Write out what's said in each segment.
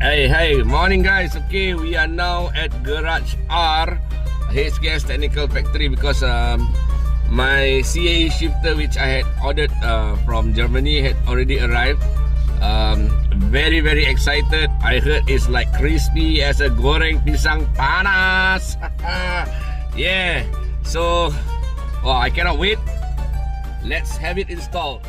Hey, morning guys. Okay, we are now at Garage R, HKS Technical Factory, because my CAE shifter which I had ordered from Germany had already arrived. Very excited. I heard it's like crispy as a goreng pisang panas. Yeah, so I cannot wait. Let's have it installed.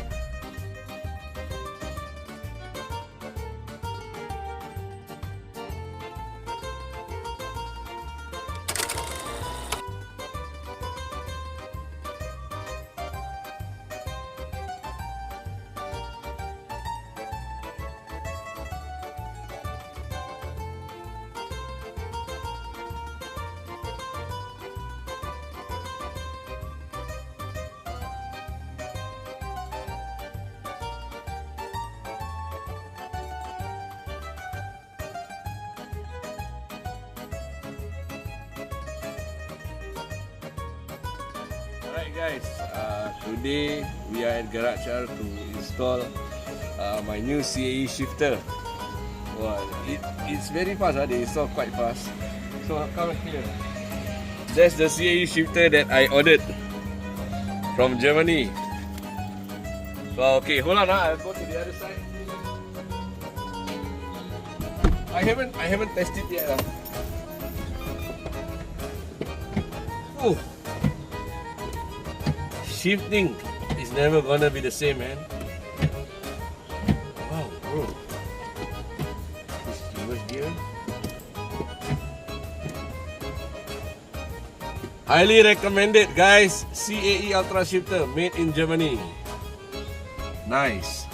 Alright guys, today we are at Garage R to install my new CAE shifter. Wow, it's very fast, they install quite fast. So come here. That's the CAE shifter that I ordered from Germany. So okay, hold on, I'll go to the other side. I haven't tested yet. Oh. Shifting is never gonna be the same, man. Wow, bro. This reverse gear. Highly recommended, guys. CAE Ultra Shifter, made in Germany. Nice.